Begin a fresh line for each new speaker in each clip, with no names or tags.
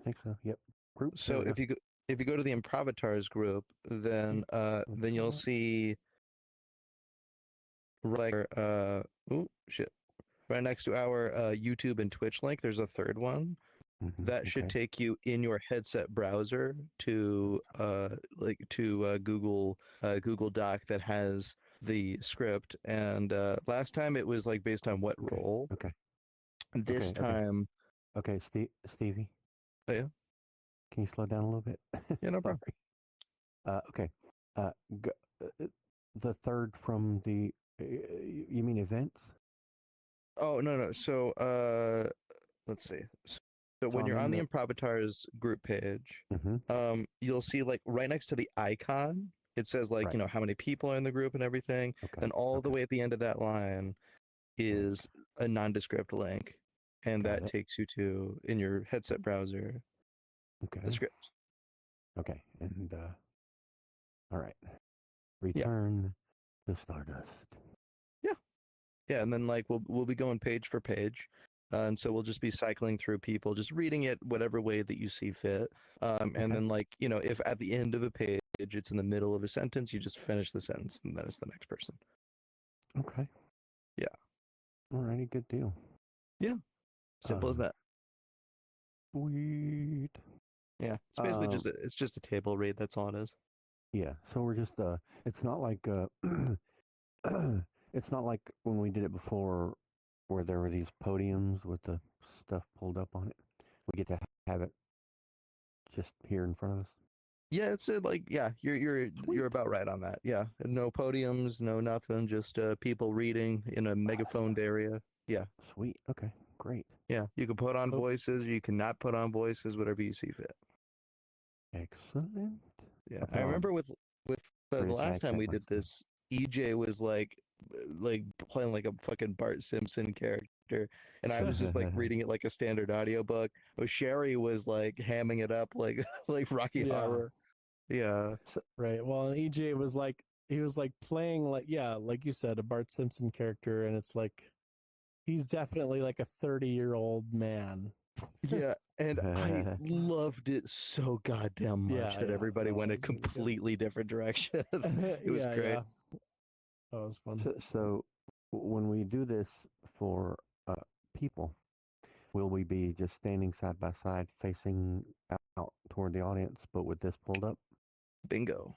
think so. Yep. Group.
So if you go to the Improvatars group, then you'll see right right next to our YouTube and Twitch link, there's a third one that should take you in your headset browser to Google Doc that has the script. And last time it was like based on what role.
Okay.
This time.
Okay, Stevie.
Oh yeah.
Can you slow down a little bit?
Yeah, no problem.
Okay. The third from the. You mean events?
Oh no. So let's see. So when you're on the Improvatars group page, you'll see like right next to the icon, it says like, how many people are in the group and everything. And all the way at the end of that line is a nondescript link. And that takes you to, in your headset browser, the script.
Okay. And, all right. Return to Stardust.
Yeah. Yeah. And then like, we'll be going page for page. And so we'll just be cycling through people, just reading it whatever way that you see fit. And then like, if at the end of a page, it's in the middle of a sentence, you just finish the sentence and then it's the next person.
Okay.
Yeah.
Alrighty, good deal.
Yeah. Simple as that.
Sweet.
Yeah. It's basically just a table read. That's all it is.
Yeah. So we're just, it's not like, it's not like when we did it before where there were these podiums with the stuff pulled up on it. We get to have it just here in front of us.
Yeah, it's you're about right on that. Yeah, no podiums, no nothing, just people reading in a megaphoned area. Yeah.
Sweet. Okay. Great.
Yeah, you can put on voices, you cannot put on voices, whatever you see fit.
Excellent.
Yeah, I remember with the last time we did this, EJ was like playing like a fucking Bart Simpson character, and I was just like reading it like a standard audiobook. Sherry was like hamming it up like Rocky Horror. Yeah.
Right. Well, EJ was like, he was like playing like you said, a Bart Simpson character, and it's like he's definitely like a 30-year-old man.
Yeah, and I loved it so goddamn much that everybody went a completely different direction. It was great.
Yeah. That was fun.
So when we do this for people, will we be just standing side by side facing out toward the audience, but with this pulled up?
Bingo.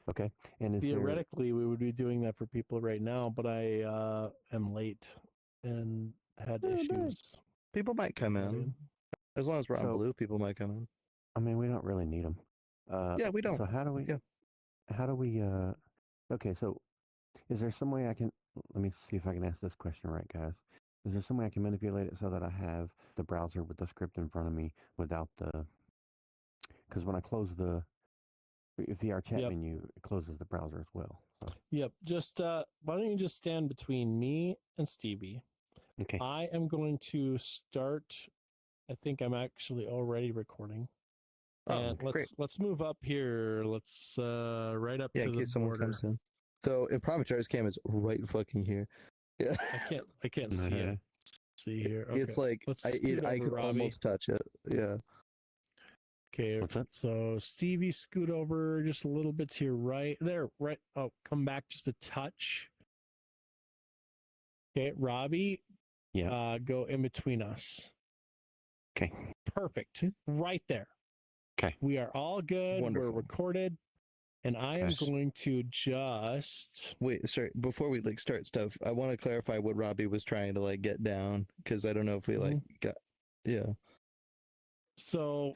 Okay. And
theoretically, we would be doing that for people right now, but I am late and had issues.
People might come in. As long as we're on blue, people might come in.
I mean, we don't really need them.
Yeah, we don't.
So how do we...
Yeah.
How do we... Okay, so is there some way I can... Let me see if I can ask this question right, guys. Is there some way I can manipulate it so that I have the browser with the script in front of me without the... Because when I close the VR chat menu, it closes the browser as well. So.
Yep. Just why don't you just stand between me and Stevie?
Okay.
I am going to start. I think I'm actually already recording. And let's move up here. Let's right up to the border.
Comes in. So Improvatars cam is right fucking here. Yeah.
I can't see it. Let's see here. Okay.
It's like I could almost touch it. Yeah.
Okay, so Stevie, scoot over just a little bit to your right. There, right. Oh, come back just a touch. Okay, Robbie.
Yeah.
Go in between us.
Okay.
Perfect. Right there.
Okay.
We are all good.
Wonderful.
We're recorded. And I am going to just...
Wait, sorry. Before we start stuff, I want to clarify what Robbie was trying to get down, because I don't know if we got... Yeah.
So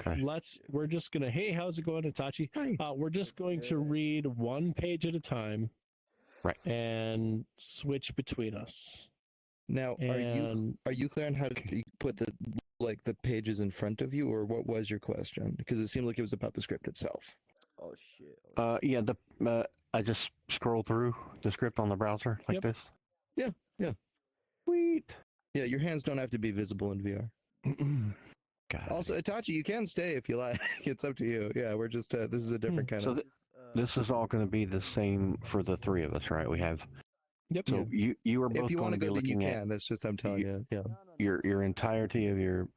we're just going to, hey, how's it going, Itachi? We're just going to read one page at a time.
Right.
And switch between us.
Now, are you clear on how to put the pages in front of you, or what was your question? Because it seemed like it was about the script itself.
Oh shit.
Yeah, I just scroll through the script on the browser like this.
Yeah.
Sweet.
Yeah, your hands don't have to be visible in VR. Also, Itachi, you can stay if you like. It's up to you. Yeah, we're just this is a different kind of.
This is all going to be the same for the three of us, right? We have.
Yep.
So you are both
if you
going to be
go,
looking
then you
at.
can. That's just I'm telling you. Yeah.
Your entirety of your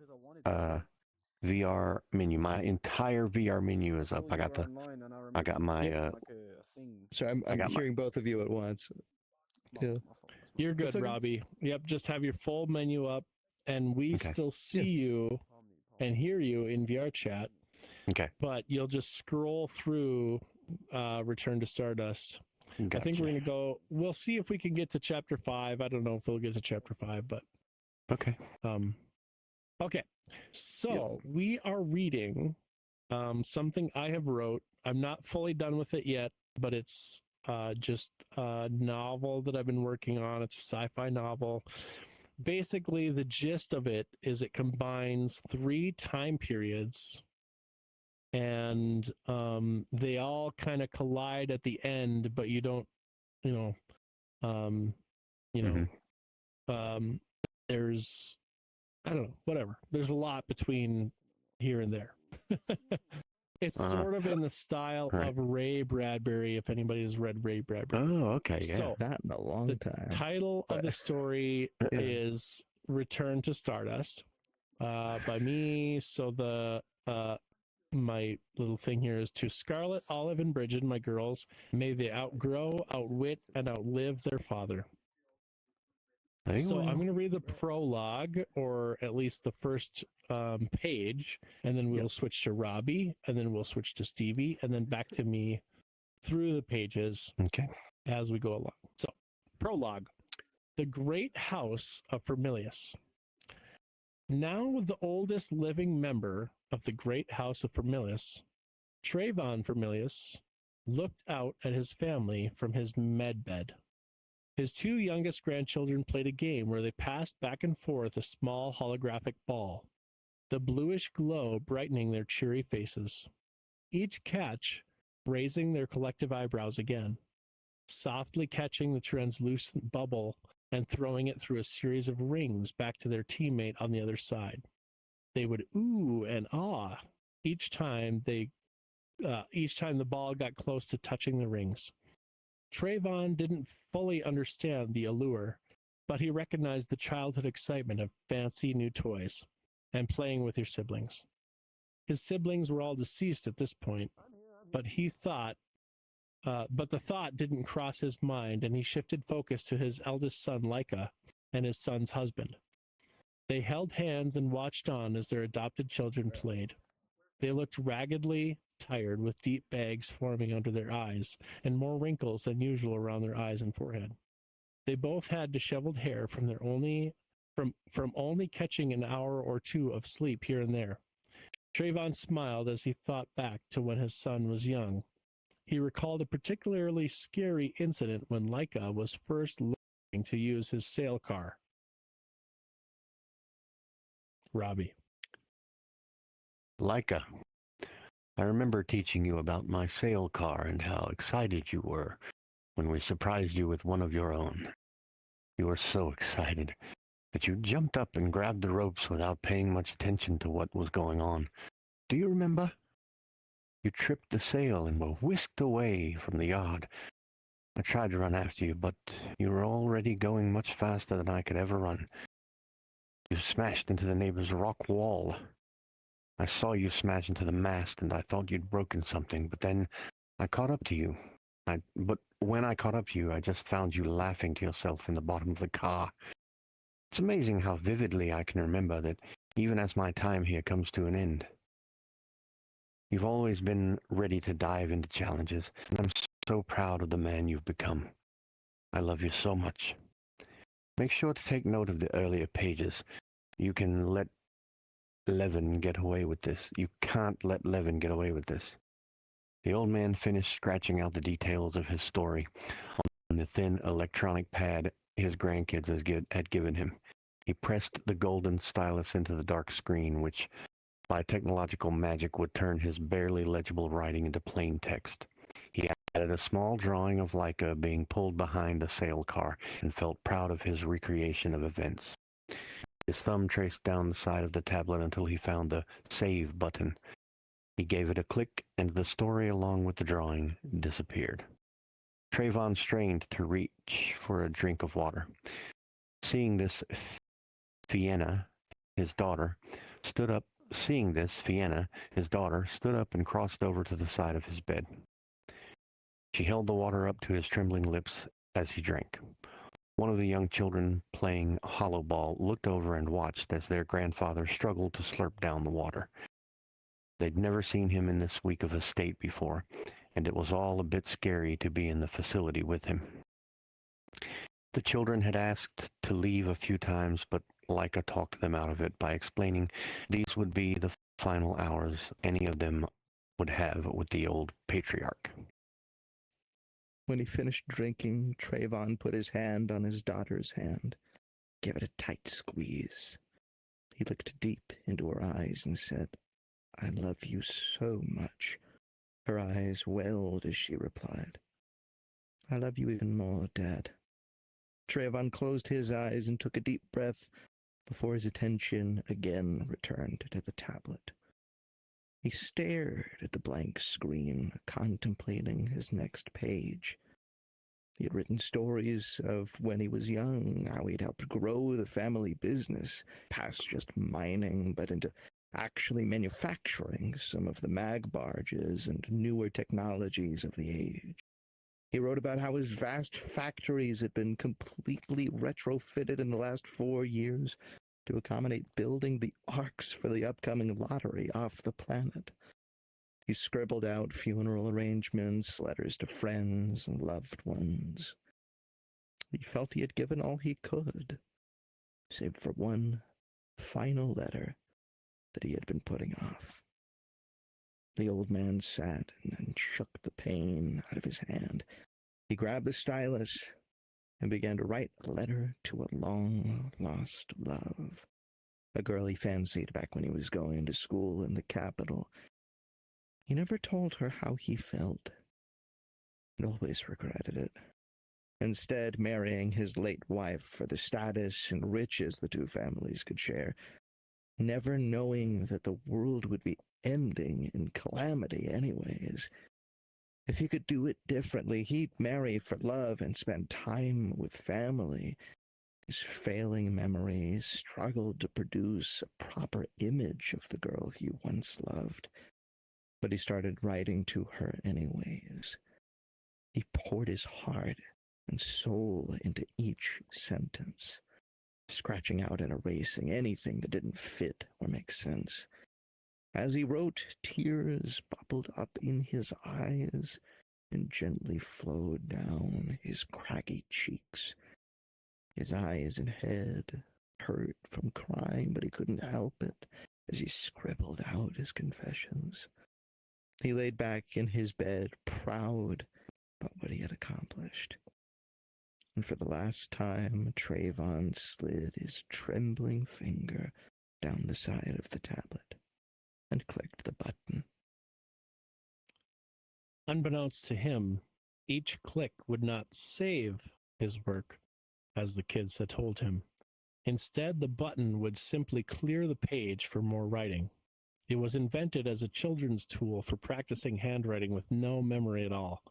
VR menu. My entire VR menu is up. I got my
Sorry, I'm hearing both of you at once.
Yeah. You're good, Robbie. Yep, just have your full menu up, and we still see you and hear you in VR chat.
Okay.
But you'll just scroll through Return to Stardust.
Gotcha.
I think we're going to go, we'll see if we can get to chapter 5. I don't know if we'll get to chapter 5, but.
Okay.
Okay. So we are reading something I have wrote. I'm not fully done with it yet, but it's just a novel that I've been working on. It's a sci-fi novel. Basically, the gist of it is it combines 3 time periods, and they all kind of collide at the end, but you don't, there's, I don't know, whatever. There's a lot between here and there. It's sort of in the style of Ray Bradbury, if anybody has read Ray Bradbury.
Oh, okay, yeah.
So, not in a long time.
The title of the story is Return to Stardust by me. So the my little thing here is to Scarlet, Olive, and Bridget, my girls. May they outgrow, outwit, and outlive their father. So I'm going to read the prologue, or at least the first page, and then we'll switch to Robbie, and then we'll switch to Stevie, and then back to me through the pages as we go along. So, prologue. The Great House of Firmilius. Now the oldest living member of the Great House of Firmilius, Trayvon Firmilius, looked out at his family from his medbed. His 2 youngest grandchildren played a game where they passed back and forth a small holographic ball, the bluish glow brightening their cheery faces. Each catch raising their collective eyebrows again, softly catching the translucent bubble and throwing it through a series of rings back to their teammate on the other side. They would ooh and ah each time the ball got close to touching the rings. Trayvon didn't fully understand the allure, but he recognized the childhood excitement of fancy new toys and playing with your siblings. His siblings were all deceased at this point, but the thought didn't cross his mind, and he shifted focus to his eldest son, Laika, and his son's husband. They held hands and watched on as their adopted children played. They looked raggedly tired, with deep bags forming under their eyes and more wrinkles than usual around their eyes and forehead. They both had disheveled hair from only catching an hour or 2 of sleep here and there. Trayvon smiled as he thought back to when his son was young. He recalled a particularly scary incident when Laika was first learning to use his sail car. Robbie.
Laika, I remember teaching you about my sail car and how excited you were when we surprised you with one of your own. You were so excited that you jumped up and grabbed the ropes without paying much attention to what was going on. Do you remember? You tripped the sail and were whisked away from the yard. I tried to run after you, but you were already going much faster than I could ever run. You smashed into the neighbor's rock wall. I saw you smash into the mast, and I thought you'd broken something, but then I caught up to you. But when I caught up to you, I just found you laughing to yourself in the bottom of the car. It's amazing how vividly I can remember that even as my time here comes to an end. You've always been ready to dive into challenges, and I'm so proud of the man you've become. I love you so much. Make sure to take note of the earlier pages. You can let Levin get away with this. You can't let Levin get away with this. The old man finished scratching out the details of his story on the thin electronic pad his grandkids had given him. He pressed the golden stylus into the dark screen, which by technological magic would turn his barely legible writing into plain text. He added a small drawing of Laika being pulled behind a sail car and felt proud of his recreation of events. His thumb traced down the side of the tablet until he found the save button. He gave it a click, and the story along with the drawing disappeared. Trayvon strained to reach for a drink of water. Seeing this, Fienna, his daughter, stood up Seeing this, Fianna, his daughter, stood up and crossed over to the side of his bed. She held the water up to his trembling lips as he drank. One of the young children playing hollow ball looked over and watched as their grandfather struggled to slurp down the water. They'd never seen him in this weak of a state before, and it was all a bit scary to be in the facility with him. The children had asked to leave a few times, but Leica talked them out of it by explaining these would be the final hours any of them would have with the old patriarch.
When he finished drinking, Trayvon put his hand on his daughter's hand, gave it a tight squeeze. He looked deep into her eyes and said, "I love you so much." Her eyes welled as she replied, "I love you even more, Dad." Trayvon closed his eyes and took a deep breath before his attention again returned to the tablet. He stared at the blank screen, contemplating his next page. He had written stories of when he was young, how he'd helped grow the family business, past just mining, but into actually manufacturing some of the mag barges and newer technologies of the age. He wrote about how his vast factories had been completely retrofitted in the last 4 years to accommodate building the arcs for the upcoming lottery off the planet. He scribbled out funeral arrangements, letters to friends and loved ones. He felt he had given all he could, save for one final letter that he had been putting off. The old man sat and shook the pain out of his hand. He grabbed the stylus and began to write a letter to a long-lost love, a girl he fancied back when he was going to school in the capital. He never told her how he felt, and always regretted it. Instead, marrying his late wife for the status and riches the two families could share, never knowing that the world would be ending in calamity anyways. If he could do it differently, he'd marry for love and spend time with family. His failing memories struggled to produce a proper image of the girl he once loved, but he started writing to her anyways. He poured his heart and soul into each sentence, scratching out and erasing anything that didn't fit or make sense. As he wrote, tears bubbled up in his eyes and gently flowed down his craggy cheeks. His eyes and head hurt from crying, but he couldn't help it as he scribbled out his confessions. He laid back in his bed, proud about what he had accomplished. And for the last time, Trayvon slid his trembling finger down the side of the tablet and clicked the button.
Unbeknownst to him, each click would not save his work, as the kids had told him. Instead, the button would simply clear the page for more writing. It was invented as a children's tool for practicing handwriting with no memory at all.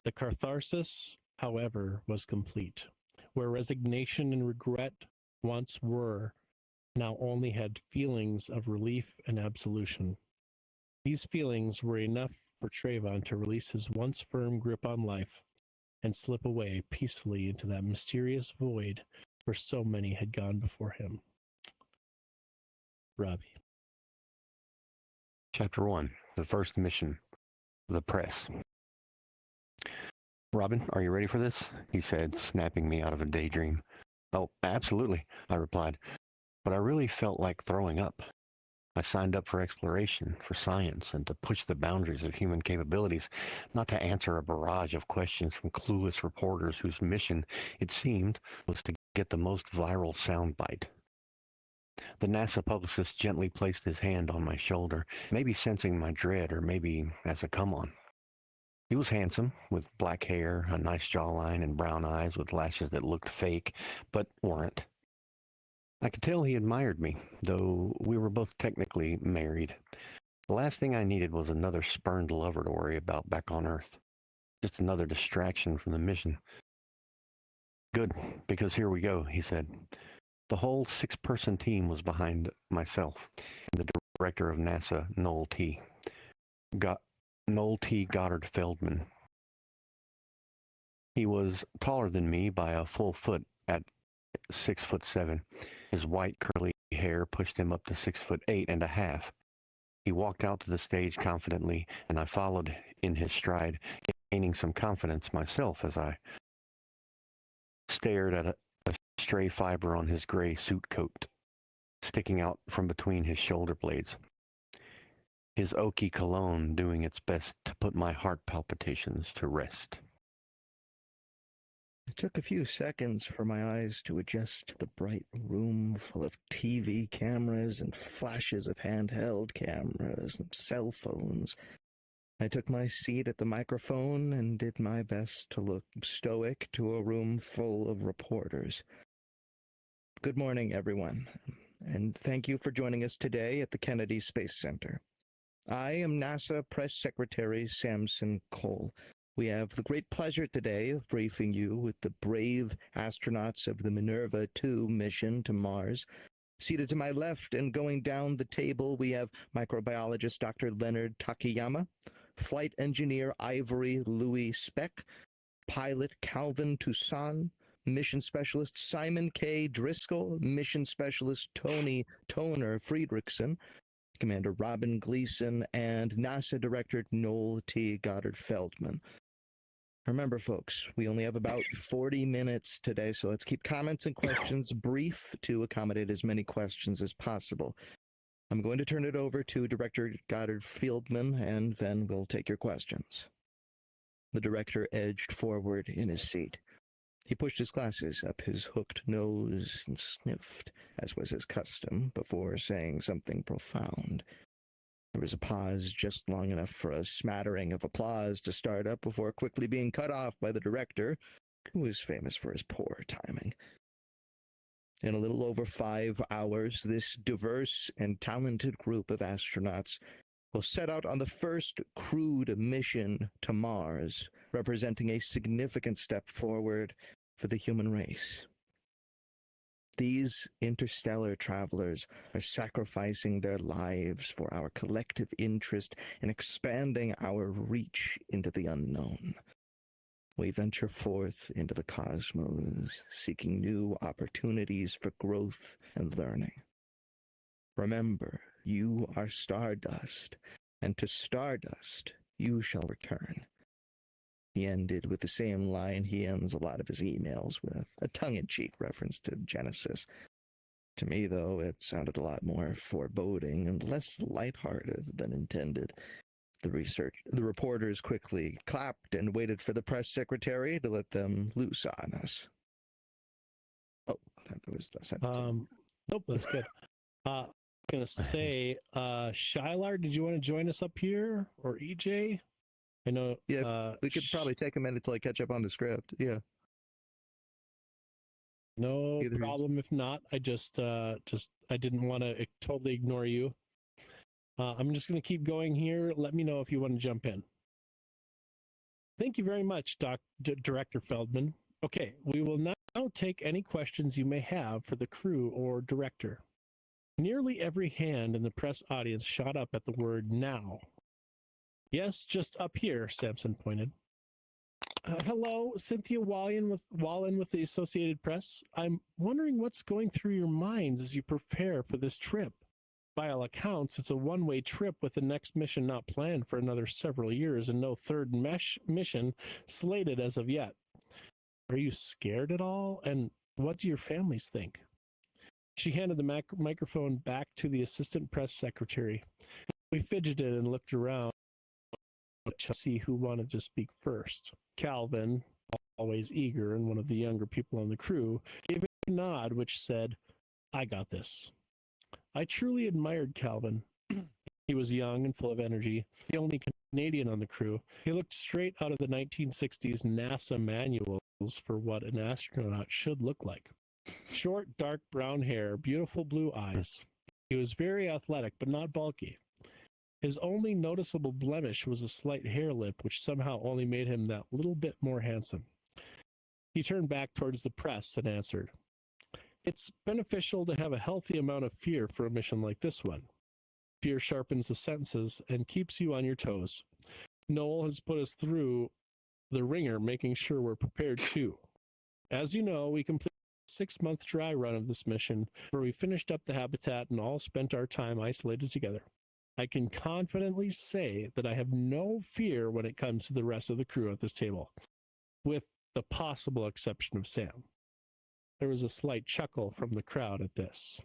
The catharsis, however, was complete. Where resignation and regret once were, now only had feelings of relief and absolution. These feelings were enough for Trayvon to release his once firm grip on life and slip away peacefully into that mysterious void where so many had gone before him. Robbie.
Chapter 1, The First Mission, The Press. "Robin, are you ready for this?" he said, snapping me out of a daydream. "Oh, absolutely," I replied, but I really felt like throwing up. I signed up for exploration, for science, and to push the boundaries of human capabilities, not to answer a barrage of questions from clueless reporters whose mission, it seemed, was to get the most viral soundbite. The NASA publicist gently placed his hand on my shoulder, maybe sensing my dread or maybe as a come-on. He was handsome, with black hair, a nice jawline, and brown eyes with lashes that looked fake, but weren't. I could tell he admired me, though we were both technically married. The last thing I needed was another spurned lover to worry about back on Earth. Just another distraction from the mission. "Good, because here we go," he said. The whole 6-person team was behind myself, and the director of NASA, Noel T. Goddard Feldman. He was taller than me by a full foot at 6'7". His white curly hair pushed him up to 6'8.5". He walked out to the stage confidently, and I followed in his stride, gaining some confidence myself as I stared at a stray fiber on his gray suit coat, sticking out from between his shoulder blades. His oaky cologne doing its best to put my heart palpitations to rest.
It took a few seconds for my eyes to adjust to the bright room full of TV cameras and flashes of handheld cameras and cell phones. I took my seat at the microphone and did my best to look stoic to a room full of reporters. Good morning, everyone, and thank you for joining us today at the Kennedy Space Center. I am NASA Press Secretary Samson Cole. We have the great pleasure today of briefing you with the brave astronauts of the Minerva 2 mission to Mars. Seated to my left and going down the table, we have microbiologist Dr. Leonard Takayama, flight engineer Ivory Louis Speck, pilot Calvin Toussaint, mission specialist Simon K. Driscoll, mission specialist Tony Toner Friedrichsen, Commander Robin Gleason, and NASA Director Noel T. Goddard Feldman. Remember, folks, we only have about 40 minutes today, so let's keep comments and questions brief to accommodate as many questions as possible. I'm going to turn it over to Director Goddard Feldman, and then we'll take your questions. The director edged forward in his seat. He pushed his glasses up his hooked nose and sniffed, as was his custom, before saying something profound. There was a pause just long enough for a smattering of applause to start up before quickly being cut off by the director, who was famous for his poor timing. In a little over 5 hours, this diverse and talented group of astronauts will set out on the first crewed mission to Mars, representing a significant step forward for the human race. These interstellar travelers are sacrificing their lives for our collective interest in expanding our reach into the unknown. We venture forth into the cosmos, seeking new opportunities for growth and learning. Remember, you are Stardust, and to Stardust you shall return. He ended with the same line he ends a lot of his emails with, a tongue-in-cheek reference to Genesis. To me, though, it sounded a lot more foreboding and less lighthearted than intended. The reporters quickly clapped and waited for the press secretary to let them loose on us. Oh, that was the sentence.
Nope, that's good. I'm going to say, Shylar, did you want to join us up here? Or EJ? I know.
Yeah, we could probably take a minute till I catch up on the script. Yeah.
No problem if not. I I didn't want to totally ignore you. I'm just going to keep going here. Let me know if you want to jump in. Thank you very much, Director Feldman. Okay, we will now take any questions you may have for the crew or director. Nearly every hand in the press audience shot up at the word now. Yes, just up here, Samson pointed. Hello, Cynthia Wallen with the Associated Press. I'm wondering what's going through your minds as you prepare for this trip. By all accounts, it's a one-way trip with the next mission not planned for another several years and no third mission slated as of yet. Are you scared at all? And what do your families think? She handed the microphone back to the assistant press secretary. We fidgeted and looked around to see who wanted to speak first. Calvin, always eager and one of the younger people on the crew, gave a nod which said, "I got this." I truly admired Calvin. He was young and full of energy, the only Canadian on the crew. He looked straight out of the 1960s NASA manuals for what an astronaut should look like. Short, dark brown hair, beautiful blue eyes. He was very athletic, but not bulky. His only noticeable blemish was a slight hair lip, which somehow only made him that little bit more handsome. He turned back towards the press and answered, "It's beneficial to have a healthy amount of fear for a mission like this one. Fear sharpens the senses and keeps you on your toes. Noel has put us through the ringer, making sure we're prepared too. As you know, we completed a 6-month dry run of this mission, where we finished up the habitat and all spent our time isolated together. I can confidently say that I have no fear when it comes to the rest of the crew at this table, with the possible exception of Sam. There was a slight chuckle from the crowd at this.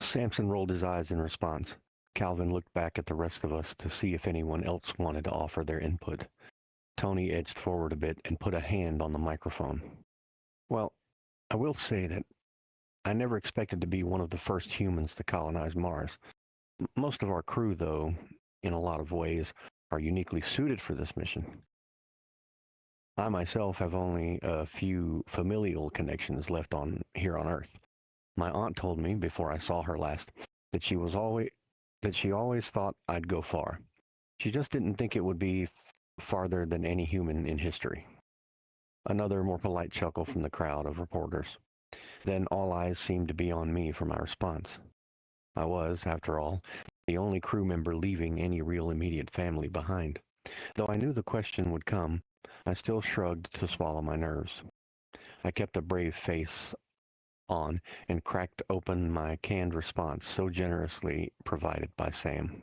Samson rolled his eyes in response. Calvin looked back at the rest of us to see if anyone else wanted to offer their input. Tony edged forward a bit and put a hand on the microphone. Well, I will say that I never expected to be one of the first humans to colonize Mars. Most of our crew, though, in a lot of ways, are uniquely suited for this mission. I myself have only a few familial connections left here on Earth. My aunt told me before I saw her last that she always thought I'd go far. She just didn't think it would be farther than any human in history. Another more polite chuckle from the crowd of reporters. Then all eyes seemed to be on me for my response. I was, after all, the only crew member leaving any real immediate family behind. Though I knew the question would come, I still shrugged to swallow my nerves. I kept a brave face on and cracked open my canned response so generously provided by Sam.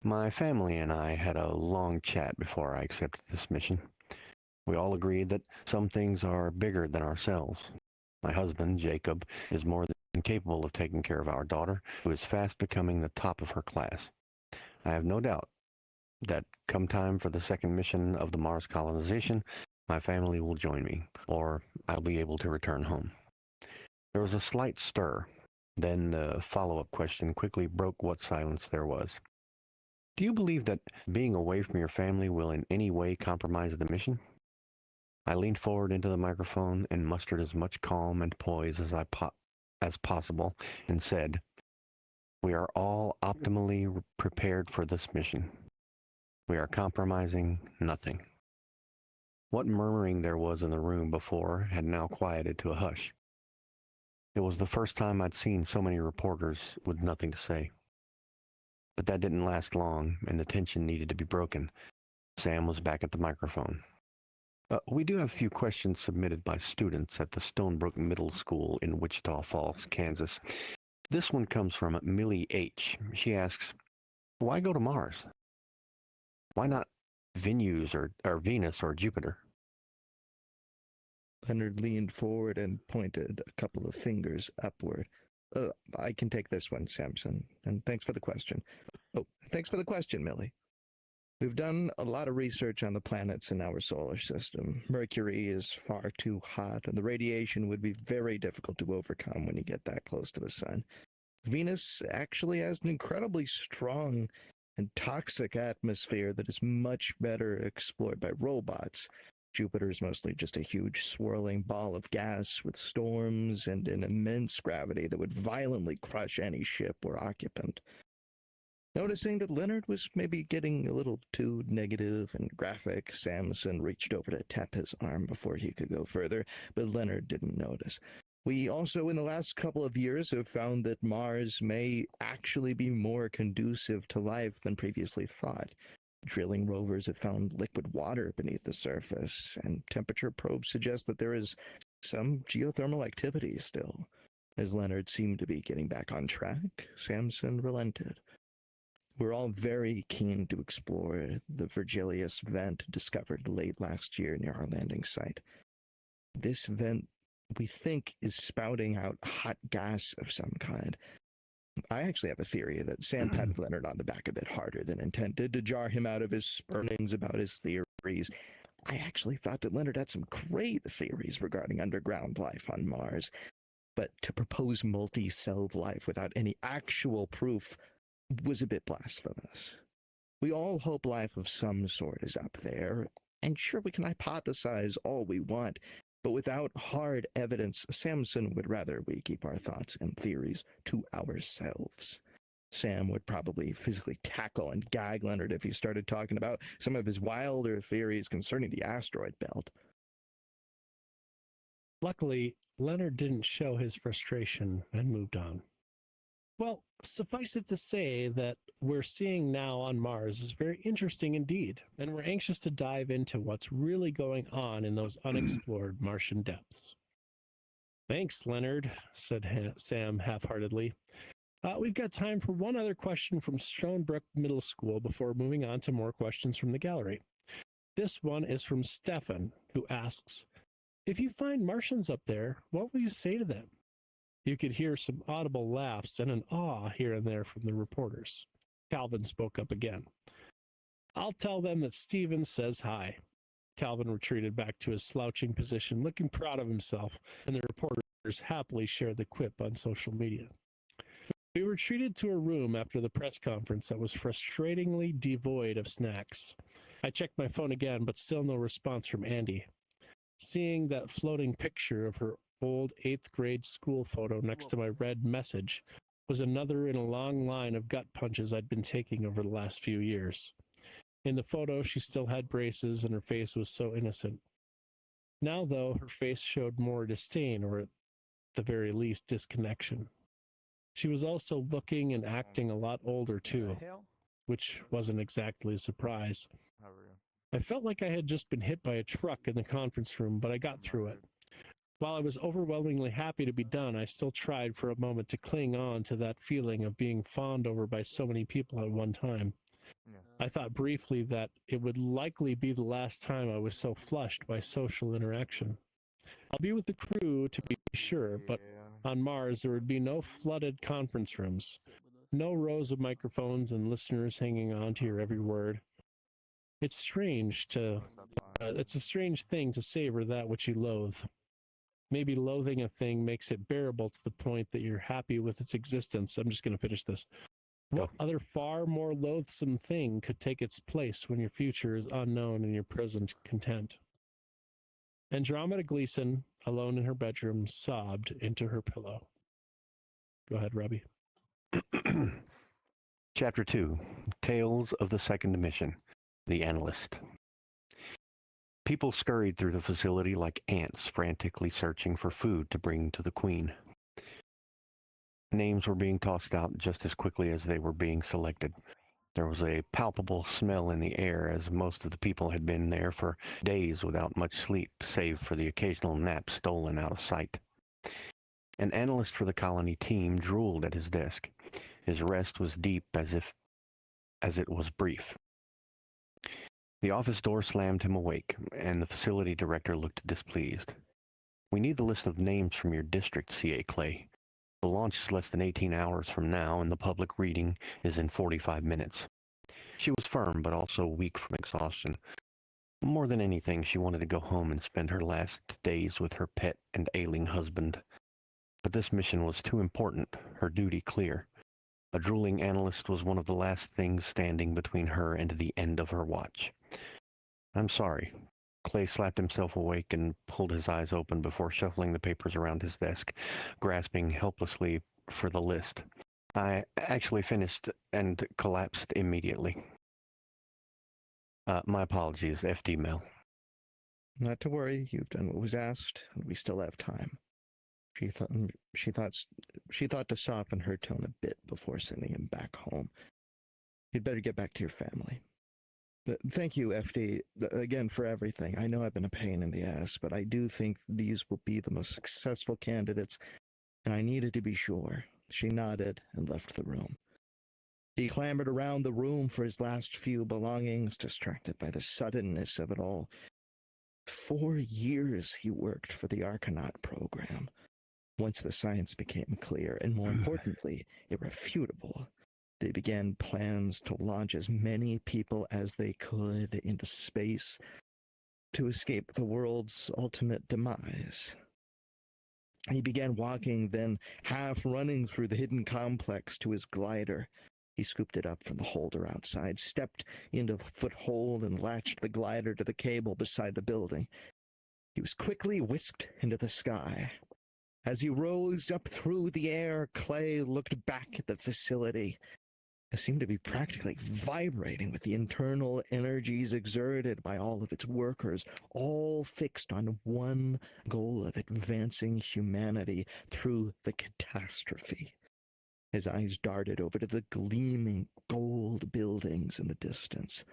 My family and I had a long chat before I accepted this mission. We all agreed that some things are bigger than ourselves. My husband, Jacob, is more than capable of taking care of our daughter, who is fast becoming the top of her class. I have no doubt that come time for the second mission of the Mars colonization, my family will join me, or I'll be able to return home. There was a slight stir. Then the follow-up question quickly broke what silence there was. Do you believe that being away from your family will in any way compromise the mission? I leaned forward into the microphone and mustered as much calm and poise as possible and said, "We are all optimally prepared for this mission. We are compromising nothing." What murmuring there was in the room before had now quieted to a hush. It was the first time I'd seen so many reporters with nothing to say. But that didn't last long, and the tension needed to be broken. Sam was back at the microphone. We do have a few questions submitted by students at the Stonebrook Middle School in Wichita Falls, Kansas. This one comes from Millie H. She asks, why go to Mars? Why not Venus or Jupiter?
Leonard leaned forward and pointed a couple of fingers upward. I can take this one, Samson, and thanks for the question. Oh, thanks for the question, Millie. We've done a lot of research on the planets in our solar system. Mercury is far too hot, and the radiation would be very difficult to overcome when you get that close to the sun. Venus actually has an incredibly strong and toxic atmosphere that is much better explored by robots. Jupiter is mostly just a huge swirling ball of gas with storms and an immense gravity that would violently crush any ship or occupant. Noticing that Leonard was maybe getting a little too negative and graphic, Samson reached over to tap his arm before he could go further, but Leonard didn't notice. We also, in the last couple of years, have found that Mars may actually be more conducive to life than previously thought. Drilling rovers have found liquid water beneath the surface, and temperature probes suggest that there is some geothermal activity still. As Leonard seemed to be getting back on track, Samson relented. We're all very keen to explore the Virgilius vent discovered late last year near our landing site. This vent, we think, is spouting out hot gas of some kind. I actually have a theory that Sam patted Leonard on the back a bit harder than intended to jar him out of his spurnings about his theories. I actually thought that Leonard had some great theories regarding underground life on Mars, but to propose multi-celled life without any actual proof was a bit blasphemous. We all hope life of some sort is up there, and sure, we can hypothesize all we want, but without hard evidence, Samson would rather we keep our thoughts and theories to ourselves. Sam would probably physically tackle and gag Leonard if he started talking about some of his wilder theories concerning the asteroid belt.
Luckily, Leonard didn't show his frustration and moved on. Well, suffice it to say that we're seeing now on Mars is very interesting indeed, and we're anxious to dive into what's really going on in those unexplored Martian depths. Thanks, Leonard, said Sam half-heartedly. We've got time for one other question from Stonebrook Middle School before moving on to more questions from the gallery. This one is from Stefan, who asks, if you find Martians up there, what will you say to them? You could hear some audible laughs and an awe here and there from the reporters. Calvin spoke up again. I'll tell them that Steven says hi. Calvin retreated back to his slouching position, looking proud of himself, and the reporters happily shared the quip on social media. We retreated to a room after the press conference that was frustratingly devoid of snacks. I checked my phone again, but still no response from Andy. Seeing that floating picture of her old 8th grade school photo next to my red message was another in a long line of gut punches I'd been taking over the last few years. In the photo, she still had braces and her face was so innocent. Now, though, her face showed more disdain, or at the very least, disconnection. She was also looking and acting a lot older, too, which wasn't exactly a surprise. I felt like I had just been hit by a truck in the conference room, but I got through it. While I was overwhelmingly happy to be done, I still tried for a moment to cling on to that feeling of being fawned over by so many people at one time. I thought briefly that it would likely be the last time I was so flushed by social interaction. I'll be with the crew to be sure, but on Mars there would be no flooded conference rooms, no rows of microphones and listeners hanging on to your every word. It's a strange thing to savor that which you loathe. Maybe loathing a thing makes it bearable to the point that you're happy with its existence. I'm just going to finish this. What other far more loathsome thing could take its place when your future is unknown and your present content? Andromeda Gleason, alone in her bedroom, sobbed into her pillow. Go ahead, Robbie.
Chapter 2, Tales of the Second Mission, The Analyst. People scurried through the facility like ants frantically searching for food to bring to the Queen. Names were being tossed out just as quickly as they were being selected. There was a palpable smell in the air as most of the people had been there for days without much sleep, save for the occasional nap stolen out of sight. An analyst for the colony team drooled at his desk. His rest was deep as it was brief. The office door slammed him awake, and the facility director looked displeased. We need the list of names from your district, C.A. Clay. The launch is less than 18 hours from now, and the public reading is in 45 minutes. She was firm, but also weak from exhaustion. More than anything, she wanted to go home and spend her last days with her pet and ailing husband. But this mission was too important, her duty clear. A drooling analyst was one of the last things standing between her and the end of her watch. I'm sorry. Clay slapped himself awake and pulled his eyes open before shuffling the papers around his desk, grasping helplessly for the list. I actually finished and collapsed immediately. My apologies, FD Mel.
Not to worry, you've done what was asked, and we still have time. She thought to soften her tone a bit before sending him back home. You'd better get back to your family. But thank you, FD, again for everything. I know I've been a pain in the ass, but I do think these will be the most successful candidates, and I needed to be sure. She nodded and left the room. He clambered around the room for his last few belongings, distracted by the suddenness of it all. 4 years he worked for the Archanaut program. Once the science became clear, and more importantly, irrefutable, they began plans to launch as many people as they could into space to escape the world's ultimate demise. He began walking, then half running through the hidden complex to his glider. He scooped it up from the holder outside, stepped into the foothold, and latched the glider to the cable beside the building. He was quickly whisked into the sky. As he rose up through the air, Clay looked back at the facility. seemed to be practically vibrating with the internal energies exerted by all of its workers, all fixed on one goal of advancing humanity through the catastrophe. His eyes darted over to the gleaming gold buildings in the distance,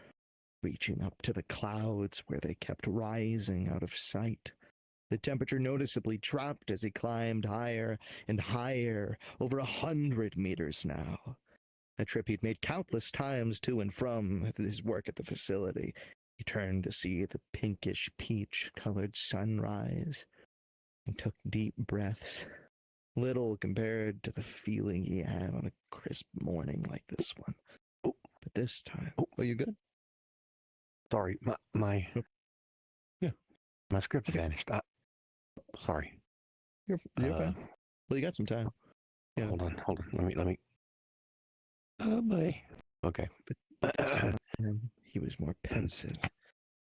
reaching up to the clouds where they kept rising out of sight. The temperature noticeably dropped as he climbed higher and higher, over 100 meters now. A trip he'd made countless times to and from his work at the facility. He turned to see the pinkish peach-colored sunrise and took deep breaths, little compared to the feeling he had on a crisp morning like this one. But this time... Oh, you good?
Sorry, my script vanished. Sorry.
You're fine. Well, you got some time. Yeah.
Hold on. Let me. Oh, boy. Okay.
But this time, he was more pensive.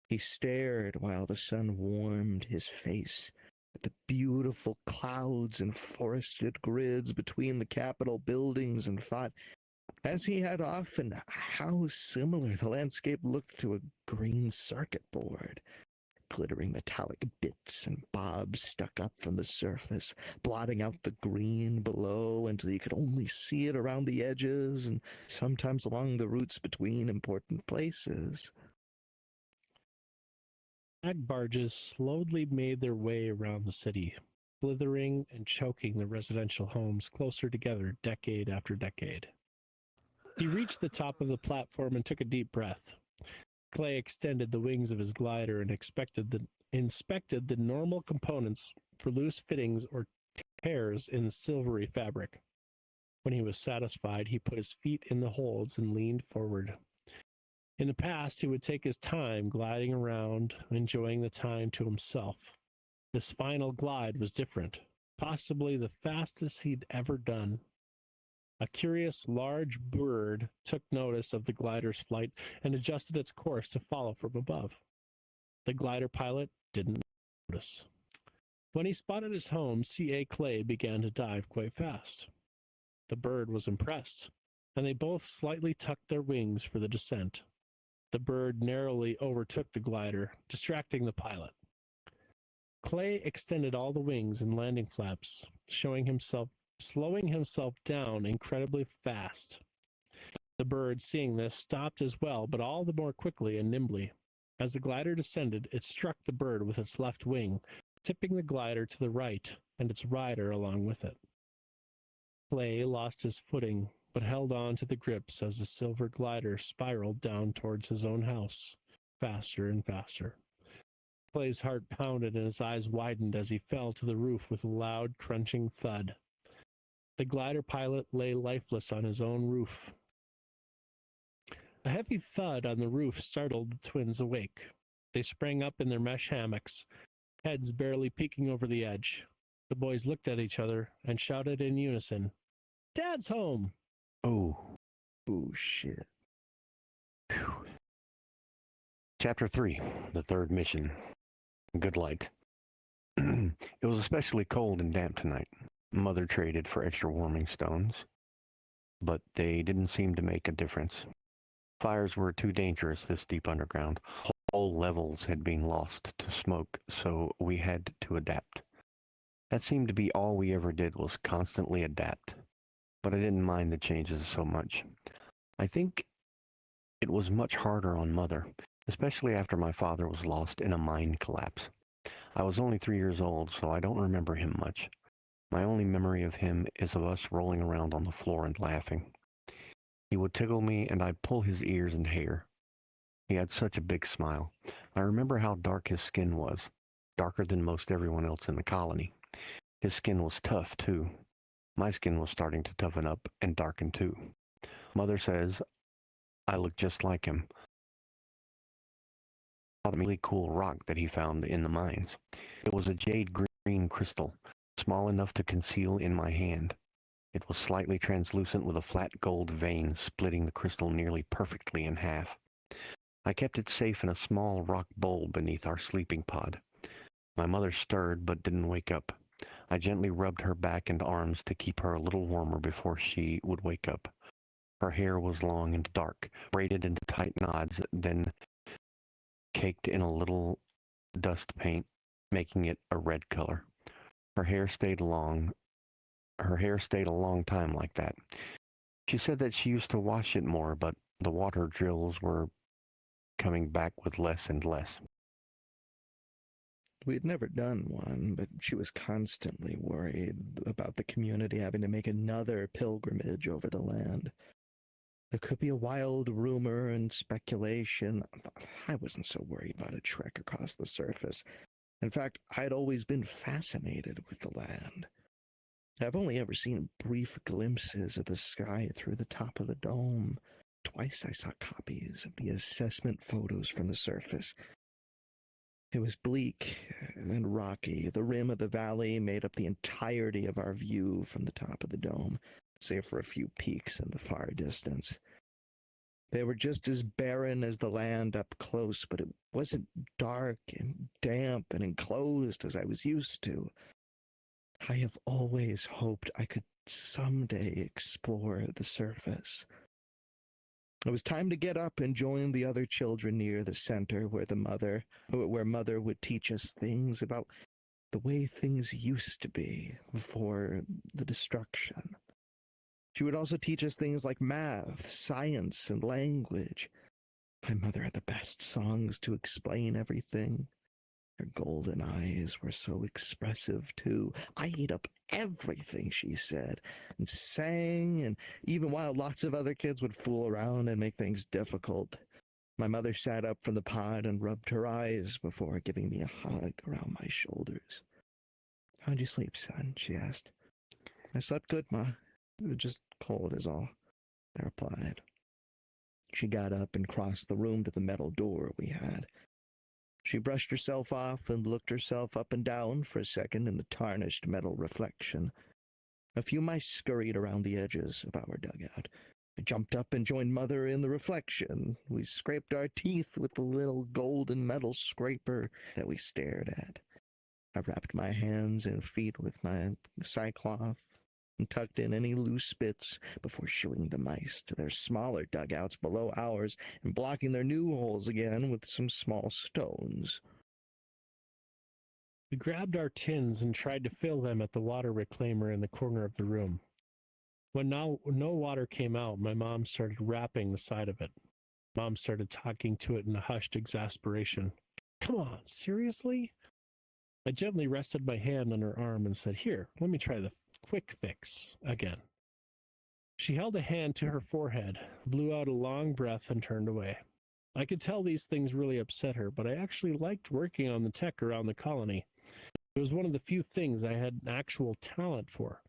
He stared while the sun warmed his face at the beautiful clouds and forested grids between the Capitol buildings and thought, as he had often, how similar the landscape looked to a green circuit board. Glittering metallic bits and bobs stuck up from the surface, blotting out the green below until you could only see it around the edges and sometimes along the routes between important places.
Ag barges slowly made their way around the city, slithering and choking the residential homes closer together decade after decade. He reached the top of the platform and took a deep breath. Clay extended the wings of his glider and inspected the normal components for loose fittings or tears in the silvery fabric. When he was satisfied, he put his feet in the holds and leaned forward. In the past, he would take his time gliding around, enjoying the time to himself. This final glide was different, possibly the fastest he'd ever done. A curious large bird took notice of the glider's flight and adjusted its course to follow from above. The glider pilot didn't notice. When he spotted his home, C.A. Clay began to dive quite fast. The bird was impressed, and they both slightly tucked their wings for the descent. The bird narrowly overtook the glider, distracting the pilot. Clay extended all the wings and landing flaps, slowing himself down incredibly fast. The bird, seeing this, stopped as well, but all the more quickly and nimbly. As the glider descended, it struck the bird with its left wing, tipping the glider to the right and its rider along with it. Clay lost his footing, but held on to the grips as the silver glider spiraled down towards his own house, faster and faster. Clay's heart pounded and his eyes widened as he fell to the roof with a loud, crunching thud. The glider pilot lay lifeless on his own roof. A heavy thud on the roof startled the twins awake. They sprang up in their mesh hammocks, heads barely peeking over the edge. The boys looked at each other and shouted in unison, "Dad's home!"
Oh.
Oh, shit.
Whew. Chapter 3, the third mission. Good light. It was especially cold and damp tonight. Mother traded for extra warming stones, but they didn't seem to make a difference. Fires were too dangerous this deep underground. Whole levels had been lost to smoke, so we had to adapt. That seemed to be all we ever did, was constantly adapt. But I didn't mind the changes so much. I think it was much harder on Mother, especially after my father was lost in a mine collapse. I was only 3 years old, so I don't remember him much. My only memory of him is of us rolling around on the floor and laughing. He would tickle me, and I'd pull his ears and hair. He had such a big smile. I remember how dark his skin was, darker than most everyone else in the colony. His skin was tough, too. My skin was starting to toughen up and darken, too. Mother says I look just like him. A really cool rock that he found in the mines. It was a jade green crystal, small enough to conceal in my hand. It was slightly translucent with a flat gold vein splitting the crystal nearly perfectly in half. I kept it safe in a small rock bowl beneath our sleeping pod. My mother stirred but didn't wake up. I gently rubbed her back and arms to keep her a little warmer before she would wake up. Her hair was long and dark, braided into tight knots, then caked in a little dust paint, making it a red color. Her hair stayed a long time like that. She said that she used to wash it more, but the water drills were coming back with less and less.
We had never done one, but she was constantly worried about the community having to make another pilgrimage over the land. There could be a wild rumor and speculation. I wasn't so worried about a trek across the surface. In fact, I'd always been fascinated with the land. I've only ever seen brief glimpses of the sky through the top of the dome. Twice I saw copies of the assessment photos from the surface. It was bleak and rocky. The rim of the valley made up the entirety of our view from the top of the dome, save for a few peaks in the far distance. They were just as barren as the land up close, but it wasn't dark and damp and enclosed as I was used to. I have always hoped I could someday explore the surface. It was time to get up and join the other children near the center where Mother would teach us things about the way things used to be before the destruction. She would also teach us things like math, science, and language. My mother had the best songs to explain everything. Her golden eyes were so expressive, too. I ate up everything she said and sang, and even while lots of other kids would fool around and make things difficult, my mother sat up from the pod and rubbed her eyes before giving me a hug around my shoulders. "How'd you sleep, son?" she asked. "I slept good, Ma. It was just cold is all," I replied. She got up and crossed the room to the metal door we had. She brushed herself off and looked herself up and down for a second in the tarnished metal reflection. A few mice scurried around the edges of our dugout. I jumped up and joined Mother in the reflection. We scraped our teeth with the little golden metal scraper that we stared at. I wrapped my hands and feet with my cycloth and tucked in any loose bits before shooing the mice to their smaller dugouts below ours and blocking their new holes again with some small stones.
We grabbed our tins and tried to fill them at the water reclaimer in the corner of the room. When no water came out, my mom started rapping the side of it. Mom started talking to it in a hushed exasperation. "Come on, seriously?" I gently rested my hand on her arm and said, "Here, let me try the quick fix again." She held a hand to her forehead, blew out a long breath, and turned away. I could tell these things really upset her, but I actually liked working on the tech around the colony. It was one of the few things I had actual talent for.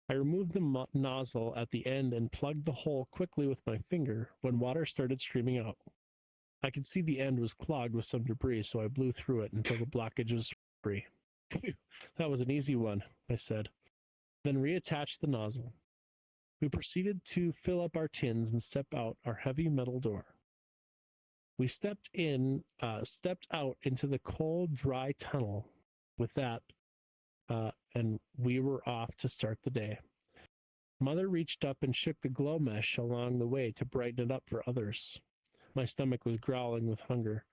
I removed the nozzle at the end and plugged the hole quickly with my finger when water started streaming out. I could see the end was clogged with some debris, so I blew through it until the blockage was free. "That was an easy one," I said, then reattached the nozzle. We proceeded to fill up our tins and step out our heavy metal door. We stepped out into the cold, dry tunnel with that, and we were off to start the day. Mother reached up and shook the glow mesh along the way to brighten it up for others. My stomach was growling with hunger,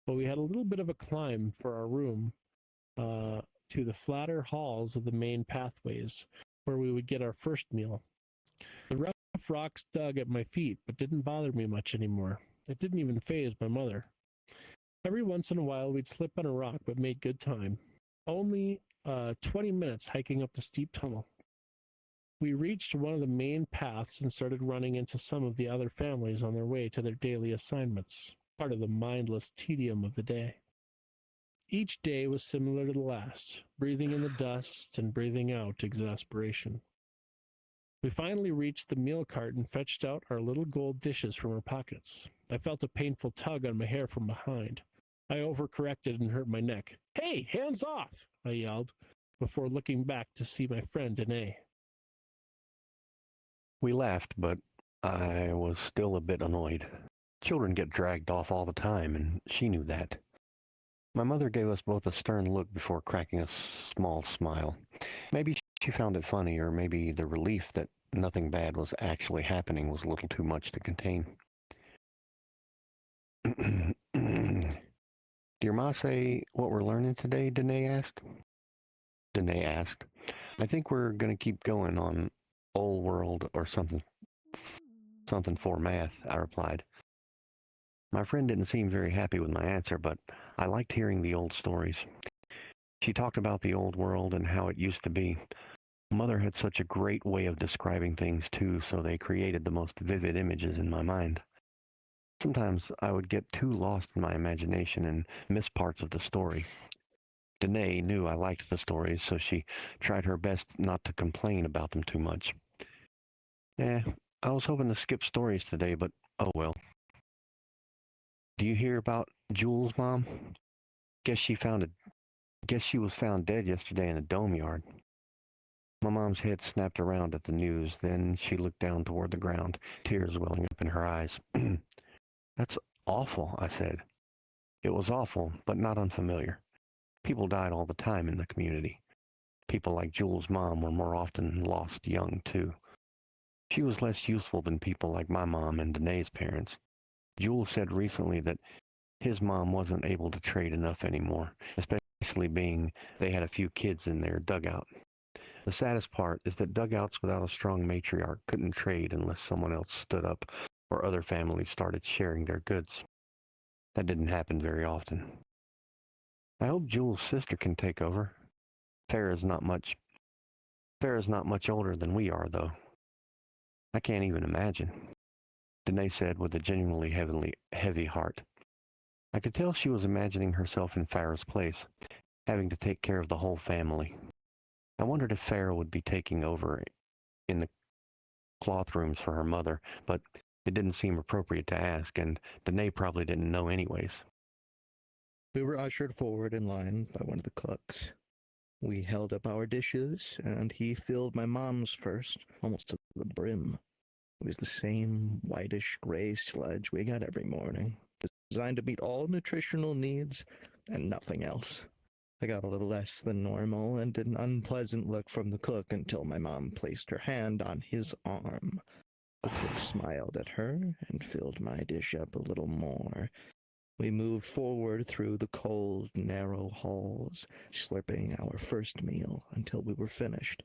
but we had a little bit of a climb for our room to the flatter halls of the main pathways, where we would get our first meal. The rough rocks dug at my feet, but didn't bother me much anymore. It didn't even faze my mother. Every once in a while, we'd slip on a rock, but made good time. Only 20 minutes hiking up the steep tunnel. We reached one of the main paths and started running into some of the other families on their way to their daily assignments, part of the mindless tedium of the day. Each day was similar to the last, breathing in the dust and breathing out exasperation. We finally reached the meal cart and fetched out our little gold dishes from our pockets. I felt a painful tug on my hair from behind. I overcorrected and hurt my neck. "Hey, hands off!" I yelled, before looking back to see my friend Danae.
We laughed, but I was still a bit annoyed. Children get dragged off all the time, and she knew that. My mother gave us both a stern look before cracking a small smile. Maybe she found it funny, or maybe the relief that nothing bad was actually happening was a little too much to contain. Dear Ma say what we're learning today, Danae asked. I think we're going to keep going on old world or something for math, I replied. My friend didn't seem very happy with my answer, but I liked hearing the old stories. She talked about the old world and how it used to be. Mother had such a great way of describing things too, so they created the most vivid images in my mind. Sometimes I would get too lost in my imagination and miss parts of the story. Danae knew I liked the stories, so she tried her best not to complain about them too much. I was hoping to skip stories today, but oh well. Do you hear about Jules, Mom? Guess she was found dead yesterday in the dome yard. My mom's head snapped around at the news. Then she looked down toward the ground, tears welling up in her eyes. That's awful, I said. It was awful, but not unfamiliar. People died all the time in the community. People like Jules' mom were more often lost young, too. She was less useful than people like my mom and Danae's parents. Jules said recently that his mom wasn't able to trade enough anymore, especially being they had a few kids in their dugout. The saddest part is that dugouts without a strong matriarch couldn't trade unless someone else stood up or other families started sharing their goods. That didn't happen very often. I hope Jules' sister can take over. Farrah's not much older than we are, though. I can't even imagine, Danae said with a genuinely heavy heart. I could tell she was imagining herself in Farrah's place, having to take care of the whole family. I wondered if Farrah would be taking over in the cloth rooms for her mother, but it didn't seem appropriate to ask, and Danae probably didn't know anyways.
We were ushered forward in line by one of the cooks. We held up our dishes, and he filled my mom's first, almost to the brim. It was the same whitish-gray sludge we got every morning, designed to meet all nutritional needs and nothing else. I got a little less than normal and an unpleasant look from the cook until my mom placed her hand on his arm. The cook smiled at her and filled my dish up a little more. We moved forward through the cold, narrow halls, slurping our first meal until we were finished.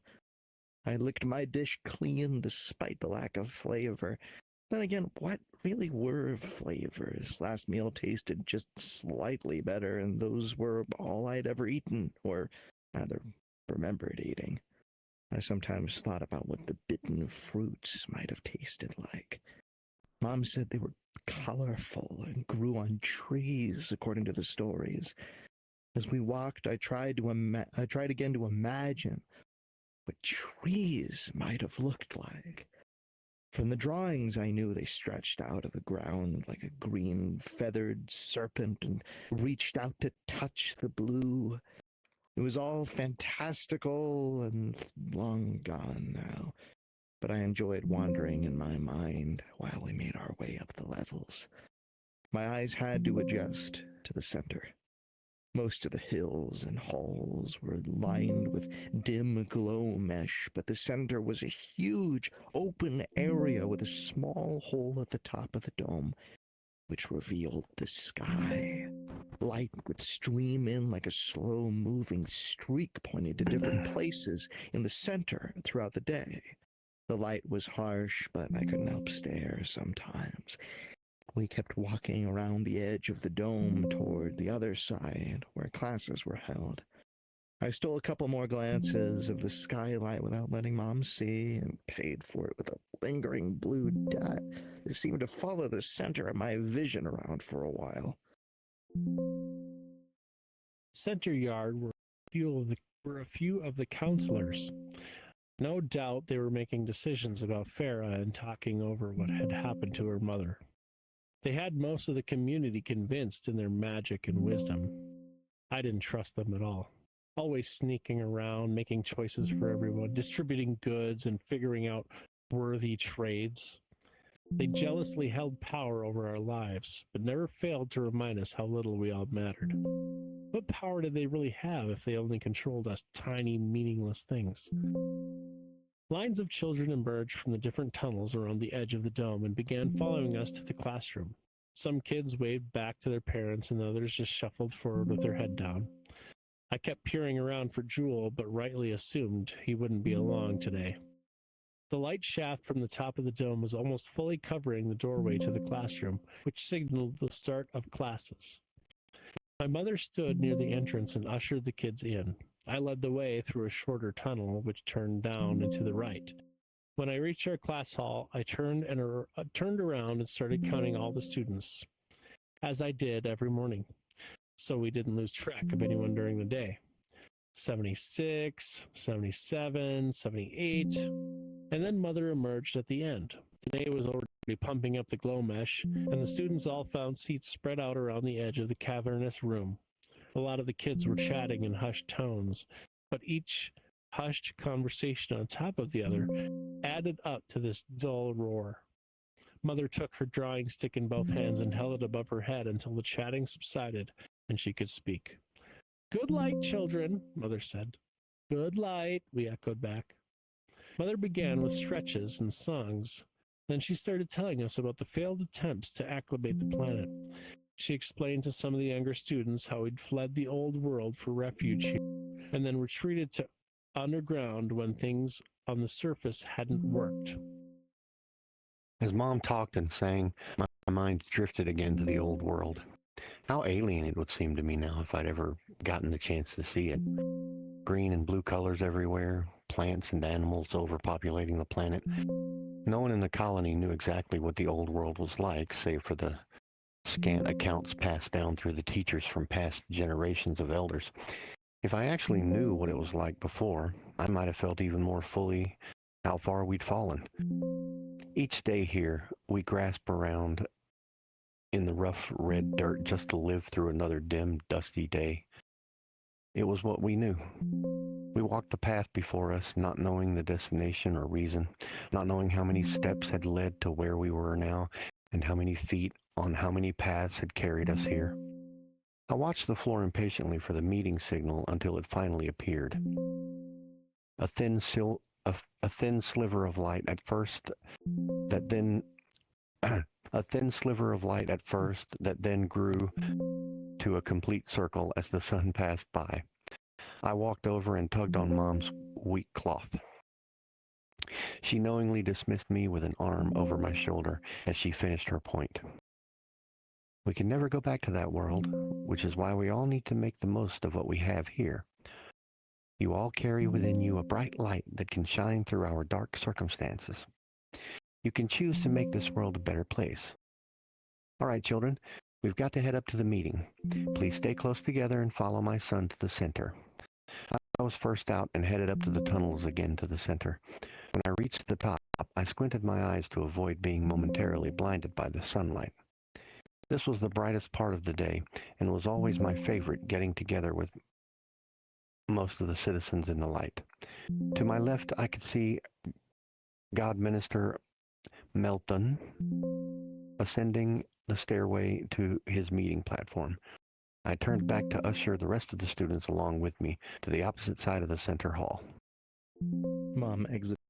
I licked my dish clean despite the lack of flavor. Then again, what really were flavors? Last meal tasted just slightly better, and those were all I'd ever eaten, or rather, remembered eating. I sometimes thought about what the bitten fruits might have tasted like. Mom said they were colorful and grew on trees, according to the stories. As we walked, I tried again to imagine what trees might have looked like. From the drawings, I knew they stretched out of the ground like a green feathered serpent and reached out to touch the blue. It was all fantastical and long gone now, but I enjoyed wandering in my mind while we made our way up the levels. My eyes had to adjust to the center. Most of the hills and halls were lined with dim glow mesh, but the center was a huge open area with a small hole at the top of the dome, which revealed the sky. Light would stream in like a slow-moving streak pointing to different places in the center throughout the day. The light was harsh, but I couldn't help stare sometimes. We kept walking around the edge of the dome toward the other side, where classes were held. I stole a couple more glances of the skylight without letting Mom see, and paid for it with a lingering blue dot that seemed to follow the center of my vision around for a while.
Center yard were a few of the counselors. No doubt they were making decisions about Farrah and talking over what had happened to her mother. They had most of the community convinced in their magic and wisdom. I didn't trust them at all. Always sneaking around, making choices for everyone, distributing goods and figuring out worthy trades. They jealously held power over our lives, but never failed to remind us how little we all mattered. What power did they really have if they only controlled us tiny, meaningless things? Lines of children emerged from the different tunnels around the edge of the dome and began following us to the classroom. Some kids waved back to their parents and others just shuffled forward with their head down. I kept peering around for Jewel, but rightly assumed he wouldn't be along today. The light shaft from the top of the dome was almost fully covering the doorway to the classroom, which signaled the start of classes. My mother stood near the entrance and ushered the kids in. I led the way through a shorter tunnel, which turned down and to the right. When I reached our class hall, I turned around and started counting all the students, as I did every morning, so we didn't lose track of anyone during the day. 76, 77, 78, and then Mother emerged at the end. The day was already pumping up the glow mesh, and the students all found seats spread out around the edge of the cavernous room. A lot of the kids were chatting in hushed tones, but each hushed conversation on top of the other added up to this dull roar. Mother took her drawing stick in both hands and held it above her head until the chatting subsided and she could speak. "Good light, children," Mother said. "Good light," we echoed back. Mother began with stretches and songs. Then she started telling us about the failed attempts to acclimate the planet. She explained to some of the younger students how he'd fled the old world for refuge here, and then retreated to underground when things on the surface hadn't worked.
As Mom talked and sang, my mind drifted again to the old world. How alien it would seem to me now if I'd ever gotten the chance to see it. Green and blue colors everywhere, plants and animals overpopulating the planet. No one in the colony knew exactly what the old world was like, save for the scant accounts passed down through the teachers from past generations of elders. If I actually knew what it was like before, I might have felt even more fully how far we'd fallen. Each day here, we grasp around in the rough red dirt just to live through another dim, dusty day. It was what we knew. We walked the path before us, not knowing the destination or reason, not knowing how many steps had led to where we were now, and how many feet on how many paths had carried us here. I watched the floor impatiently for the meeting signal until it finally appeared. A thin sliver of light at first, that then grew to a complete circle as the sun passed by. I walked over and tugged on Mom's weak cloth. She knowingly dismissed me with an arm over my shoulder as she finished her point. We can never go back to that world, which is why we all need to make the most of what we have here. You all carry within you a bright light that can shine through our dark circumstances. You can choose to make this world a better place. All right, children, we've got to head up to the meeting. Please stay close together and follow my son to the center. I was first out and headed up to the tunnels again to the center. When I reached the top, I squinted my eyes to avoid being momentarily blinded by the sunlight. This was the brightest part of the day, and was always my favorite, getting together with most of the citizens in the light. To my left, I could see God Minister Melton ascending the stairway to his meeting platform. I turned back to usher the rest of the students along with me to the opposite side of the center hall.
Mom exits